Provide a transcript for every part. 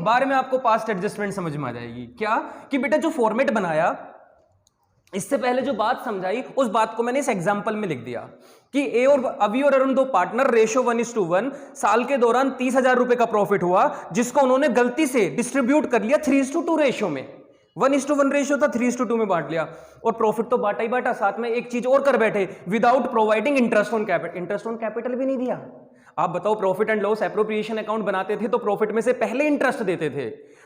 बार में आपको past adjustment समझ में आ जाएगी। क्या कि बेटा जो फॉर्मेट बनाया, इससे पहले जो बात समझाई उस बात को मैंने इस एग्जांपल में लिख दिया कि ए और अभी और अरुण दो पार्टनर, रेशो 1:1, साल के दौरान 30,000 रुपए का प्रॉफिट हुआ, जिसको उन्होंने गलती से डिस्ट्रीब्यूट कर लिया 3:2 रेशो में। 1:1 रेशो था, 3:2 में बांट लिया, और प्रॉफिट तो बांटा ही बांटा, साथ में एक चीज और कर बैठे, without providing interest on capital. Interest on capital भी नहीं दिया। आप बताओ, profit and loss appropriation account बनाते थे तो प्रॉफिट में से पहले इंटरेस्ट देते थे,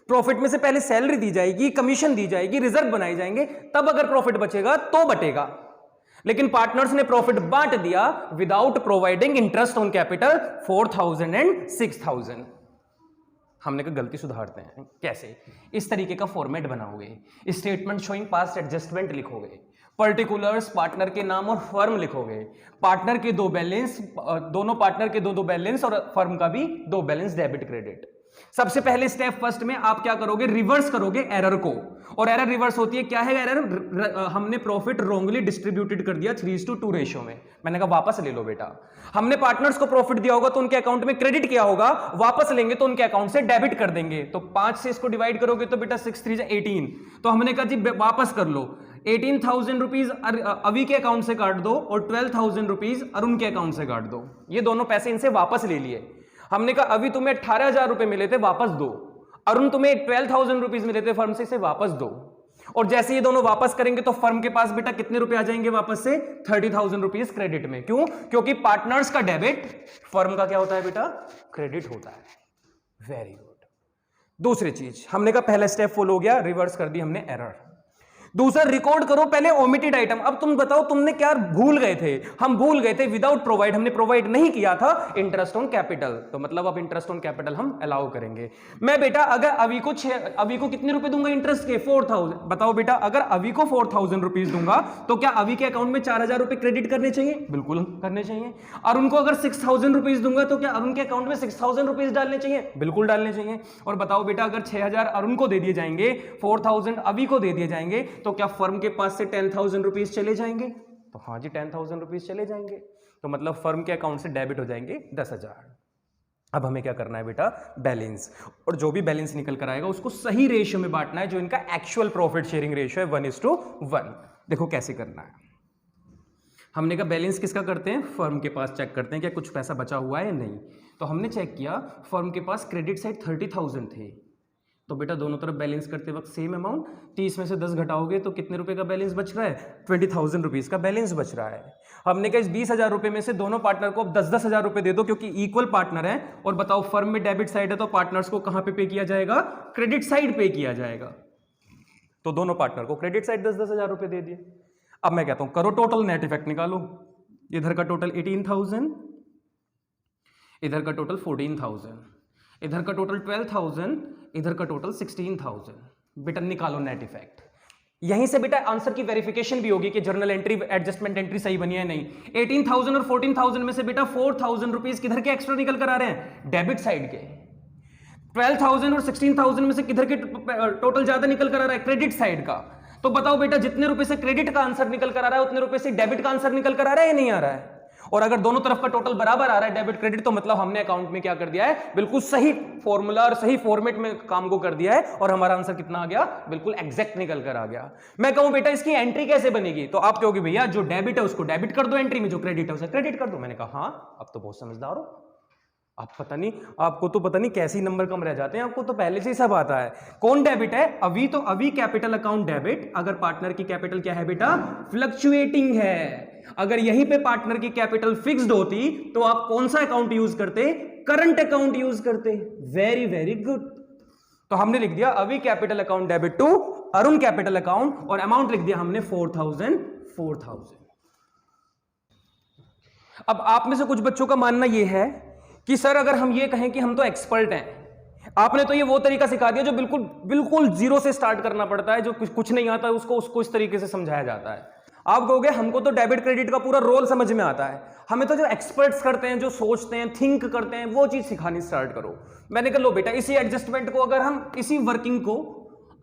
प्रॉफिट में से पहले सैलरी दी जाएगी, कमीशन दी जाएगी, रिजर्व बनाए जाएंगे, तब अगर प्रॉफिट बचेगा तो बटेगा। लेकिन पार्टनर्स ने प्रॉफिट बांट दिया without providing interest on capital 4,000 and 6,000। हमने कहा गलती सुधारते हैं। कैसे? इस तरीके का फॉर्मेट बनाओगे, स्टेटमेंट शोइंग पास्ट एडजस्टमेंट लिखोगे, पर्टिकुलर्स पार्टनर के नाम और फर्म लिखोगे, पार्टनर के दो बैलेंस, दोनों पार्टनर के दो बैलेंस और फर्म का भी 2 बैलेंस डेबिट क्रेडिट। सबसे पहले स्टेप फर्स्ट में आप क्या करोगे, रिवर्स करोगे एरर को। और एरर रिवर्स होती है, क्या है एरर? हमने प्रॉफिट रोंगली डिस्ट्रीब्यूटेड कर दिया 3:2 रेशो में। मैंने कहा वापस ले लो बेटा। हमने पार्टनर्स को प्रॉफिट दिया होगा तो उनके अकाउंट में क्रेडिट किया होगा, वापस लेंगे तो उनके अकाउंट से डेबिट कर देंगे। तो 5 से इसको डिवाइड करोगे तो बेटा 6 3 18। तो हमने कहा जी वापस कर लो, 18,000 रुपीज अभी के अकाउंट से काट दो और 12,000 रुपीज अरुण के अकाउंट से काट दो। ये दोनों पैसे इनसे वापस ले लिए। हमने कहा अभी तुम्हें 18,000 रुपए मिले थे, वापस दो। अरुण तुम्हें 12,000 रुपीज मिले थे फर्म से, इसे वापस दो। और जैसे ये दोनों वापस करेंगे तो फर्म के पास बेटा कितने रुपए आ जाएंगे वापस से? 30,000 रुपीज क्रेडिट में। क्यों? क्योंकि पार्टनर्स का डेबिट, फर्म का क्या होता है बेटा? क्रेडिट होता है। Very good. दूसरी चीज, हमने कहा पहला स्टेप फॉलो हो गया, रिवर्स कर दी हमने एरर। दूसरा, रिकॉर्ड करो पहले ओमिटेड आइटम। अब तुम बताओ तुमने क्या भूल गए थे? हम भूल गए थे विदाउट प्रोवाइड, हमने प्रोवाइड नहीं किया था इंटरेस्ट ऑन कैपिटल। तो मतलब अब इंटरेस्ट ऑन कैपिटल हम अलाउ करेंगे। मैं बेटा अगर अभी को कितने रुपए दूंगा इंटरेस्ट के? 4,000। बताओ बेटा, अगर अभी को 4,000 रुपीज दूंगा तो क्या अभी के अकाउंट में 4,000 रुपए क्रेडिट करने चाहिए? बिल्कुल करने चाहिए। और उनको अगर 6,000 रुपीज दूंगा तो क्या अरुण के अकाउंट में 6,000 रुपीज डालने चाहिए? बिल्कुल डालने चाहिए। और बताओ बेटा, अगर 6,000 अरुण को दे दिए जाएंगे, 4,000 अभी को दे दिए जाएंगे, तो क्या फर्म के पास से 10,000 रुपीज चले जाएंगे? तो हाँ जी, 10,000 रुपीज चले जाएंगे। तो मतलब फर्म के अकाउंट से डेबिट हो जाएंगे 10,000। अब हमें क्या करना है बेटा? बैलेंस। और जो भी बैलेंस निकल कर आएगा उसको सही रेशियो में बांटना है, जो इनका एक्चुअल प्रॉफिट शेयरिंग रेशियो है 1:1। देखो कैसे करना है। हमने कहा बैलेंस किसका करते हैं? फर्म के पास चेक करते हैं क्या कुछ पैसा बचा हुआ है या नहीं। तो हमने चेक किया, फर्म के पास क्रेडिट साइड 30,000 थे। तो बेटा दोनों तरफ बैलेंस करते वक्त सेम अमाउंट, 30 में से 10 घटाओगे तो कितने रुपए का बैलेंस बच रहा है? 20,000 रुपीज का बैलेंस बच रहा है। हमने कहा इस 20,000 रुपए में से दोनों पार्टनर को अब 10,000 रुपए दे दो, क्योंकि इक्वल पार्टनर है। और बताओ फर्म में डेबिट साइड है तो पार्टनर्स को कहां पे किया जाएगा? क्रेडिट साइड पे किया जाएगा। तो दोनों पार्टनर को क्रेडिट साइड 10,000 रुपए दे दिए। अब मैं कहता हूं करो टोटल नेट इफेक्ट निकालो। इधर का टोटल 18,000, इधर का टोटल 14,000, इधर का टोटल 12,000, इधर का टोटल 16,000। बेटा निकालो नेट इफेक्ट। यहीं से बेटा आंसर की वेरिफिकेशन भी होगी कि जर्नल एंट्री एडजस्टमेंट एंट्री सही बनी है नहीं। 18,000 और 14,000 में से बेटा 4,000 रुपीज किधर के एक्स्ट्रा निकल कर आ रहे हैं? डेबिट साइड के। 12,000 और 16,000 में से किधर के टोटल ज्यादा निकल कर आ रहा है? क्रेडिट साइड का। तो बताओ बेटा, जितने रुपए से क्रेडिट का आंसर निकल कर आ रहा है उतने रुपए से डेबिट का आंसर निकल कर आ रहा है या नहीं आ रहा है? और अगर दोनों तरफ का टोटल बराबर आ रहा है डेबिट क्रेडिट, तो मतलब हमने अकाउंट में क्या कर दिया है? बिल्कुल सही फॉर्मूला और सही फॉर्मेट में काम को कर दिया है, और हमारा आंसर कितना आ गया? बिल्कुल एग्जैक्ट निकल कर आ गया। मैं कहूं बेटा इसकी एंट्री कैसे बनेगी? तो आप कहोगे भैया जो डेबिट है उसको डेबिट कर दो एंट्री में, जो क्रेडिट है उसे क्रेडिट कर दो। मैंने कहा हाँ, अब तो बहुत समझदार हो आप। पता नहीं आपको तो पता नहीं कैसी नंबर कम रह जाते हैं, आपको तो पहले से ही सब आता है। कौन डेबिट है? अभी। तो अभी कैपिटल अकाउंट डेबिट। अगर पार्टनर की कैपिटल क्या है बेटा? फ्लक्चुएटिंग है। अगर यहीं पे पार्टनर की कैपिटल फिक्स्ड होती तो आप कौन सा अकाउंट यूज करते? करंट अकाउंट यूज करते। Very very good. तो हमने लिख दिया अभी capital account debit to Arun capital account, और अमाउंट लिख दिया हमने 4,000। अब आप में से कुछ बच्चों का मानना यह है कि सर अगर हम ये कहें कि हम तो एक्सपर्ट हैं, आपने तो ये वो तरीका सिखा दिया जो बिल्कुल जीरो से स्टार्ट करना पड़ता है, जो कुछ नहीं आता है उसको इस तरीके से समझाया जाता है। आप कहोगे हमको तो डेबिट क्रेडिट का पूरा रोल समझ में आता है, हमें तो जो एक्सपर्ट्स करते हैं, जो सोचते हैं, थिंक करते हैं, वो चीज सिखानी स्टार्ट करो। मैंने कहा लो बेटा, इसी एडजस्टमेंट को अगर हम इसी वर्किंग को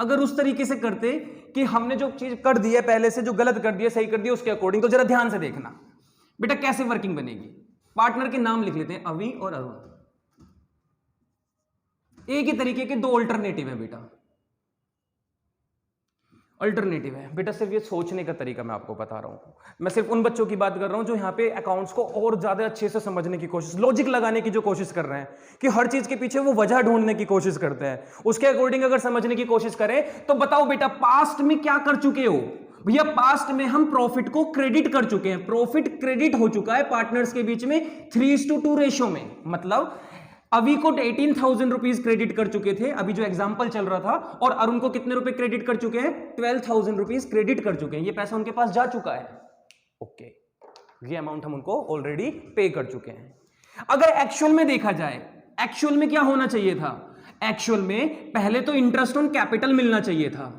अगर उस तरीके से करते कि हमने जो चीज कर दी है पहले से, जो गलत कर दिया सही कर दिया उसके अकॉर्डिंग, तो जरा ध्यान से देखना बेटा कैसे वर्किंग बनेगी। पार्टनर के नाम लिख लेते हैं, अभी और अरुण। एक ही तरीके के दो अल्टरनेटिव है बेटा, अल्टरनेटिव है बेटा। सिर्फ ये सोचने का तरीका मैं आपको बता रहा हूं। मैं सिर्फ उन बच्चों की बात कर रहा हूं जो यहां पे अकाउंट्स को और ज्यादा अच्छे से समझने की कोशिश, लॉजिक लगाने की जो कोशिश कर रहे हैं, कि हर चीज के पीछे वो वजह ढूंढने की कोशिश करते हैं, उसके अकॉर्डिंग अगर समझने की कोशिश करें तो बताओ बेटा पास्ट में क्या कर चुके हो भैया। पास्ट में हम प्रॉफिट को क्रेडिट कर चुके हैं, प्रॉफिट क्रेडिट हो चुका है पार्टनर्स के बीच में 3:2 रेशो में। मतलब अभी को 18,000 रुपीज क्रेडिट कर चुके थे, अभी जो एग्जांपल चल रहा था, और अरुण को कितने रुपए क्रेडिट कर चुके हैं? 12,000 रुपीज क्रेडिट कर चुके हैं। ये पैसा उनके पास जा चुका है। ओके, ये अमाउंट हम उनको ऑलरेडी पे कर चुके हैं। अगर एक्चुअल में देखा जाए, एक्चुअल में क्या होना चाहिए था? एक्चुअल में पहले तो इंटरेस्ट ऑन कैपिटल मिलना चाहिए था।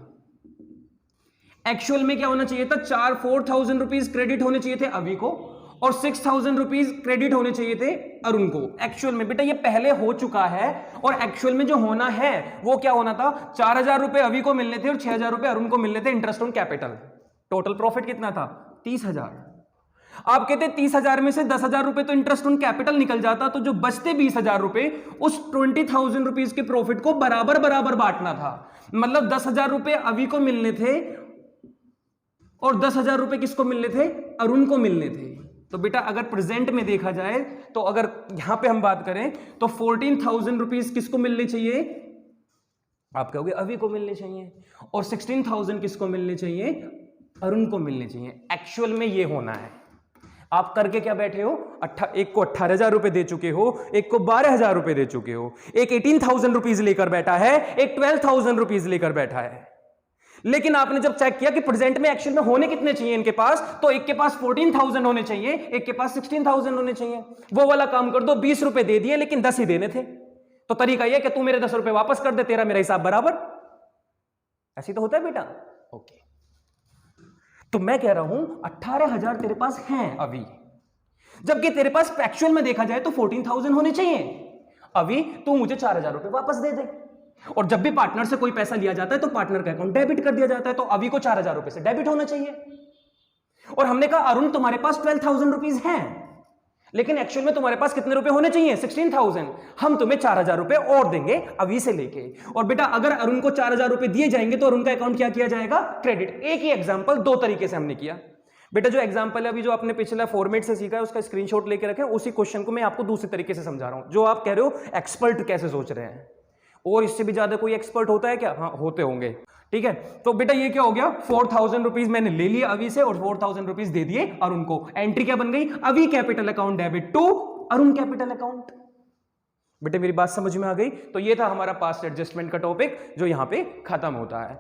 एक्चुअल में क्या होना चाहिए था? 4,000 रुपीज क्रेडिट होने चाहिए थे अभी को, और 6,000 रुपीज क्रेडिट होने चाहिए थे अरुण को। एक्चुअल में बेटा ये पहले हो चुका है, और एक्चुअल में जो होना है वो क्या होना था? 4,000 रुपए अभी को मिलने थे और 6,000 रुपए अरुण को मिलने थे interest on capital. Total profit कितना था? 30,000। आप कहते 30,000 में से 10,000 रुपए तो इंटरेस्ट ऑन कैपिटल निकल जाता, तो जो बचते 20,000 रुपए उस 20,000 रुपीज के प्रॉफिट को बराबर बराबर बांटना था। मतलब 10,000 रुपए अभी को मिलने थे और 10,000 रुपए किसको मिलने थे? अरुण को मिलने थे। तो बेटा अगर प्रेजेंट में देखा जाए तो अगर यहां पे हम बात करें तो 14,000 रुपीज किसको मिलने चाहिए? आप कहोगे अभी को मिलने चाहिए, और 16,000 किसको मिलने चाहिए? अरुण को मिलने चाहिए। एक्चुअल में ये होना है। आप करके क्या बैठे हो? एक को 18,000 रुपए दे चुके हो, एक को 12,000 रुपए दे चुके हो, एक 18,000 रुपीज लेकर बैठा है, एक 12,000 रुपीज लेकर बैठा है। लेकिन आपने जब चेक किया कि प्रेजेंट में एक्चुअल में होने कितने चाहिए इनके पास, तो एक के पास 14,000 होने चाहिए, एक के पास 16,000 होने चाहिए। वो वाला काम कर दो, 20 रुपए दे दिए लेकिन 10 ही देने थे। तो तरीका यह कि तू मेरे 10 रुपए वापस कर दे, तेरा मेरा हिसाब बराबर। ऐसी तो होता है बेटा। ओके, तो मैं कह रहा हूं 18,000 तेरे पास हैं अभी, जबकि तेरे पास एक्चुअल में देखा जाए तो 14,000 होने चाहिए। अभी तू मुझे 4,000 रुपए वापस दे दे, और जब भी पार्टनर से कोई पैसा लिया जाता है तो पार्टनर का अकाउंट डेबिट कर दिया जाता है, तो अभी को 4,000 रुपए से डेबिट होना चाहिए। और हमने कहा अरुण तुम्हारे पास 12,000 रुपीज हैं, लेकिन एक्चुअल में तुम्हारे पास कितने रुपए होने चाहिए? 16,000। हम तुम्हें 4,000 रुपए और देंगे अभी से लेके। और बेटा अगर अरुण को 4,000 रुपए दिए जाएंगे तो अरुण का अकाउंट क्या किया जाएगा? क्रेडिट। एक ही एग्जाम्पल दो तरीके से हमने किया। बेटा जो एग्जाम्पल है अभी जो आपने पिछला फॉर्मेट से सीखा है उसका स्क्रीनशॉट लेके रखें, उसी क्वेश्चन को मैं आपको दूसरे तरीके से समझा रहा हूं। जो आप कह रहे हो एक्सपर्ट कैसे सोच रहे हैं, और इससे भी ज्यादा कोई एक्सपर्ट होता है क्या? हाँ होते होंगे। ठीक है, तो बेटा ये क्या हो गया? 4,000 रुपीज मैंने ले लिया अभी से, और 4,000 रुपीज दे दिए अरुण को। एंट्री क्या बन गई? अभी capital account debit to Arun capital account. बेटे मेरी बात समझ में आ गई? तो ये था हमारा पास्ट एडजस्टमेंट का टॉपिक जो यहां पे खत्म होता है।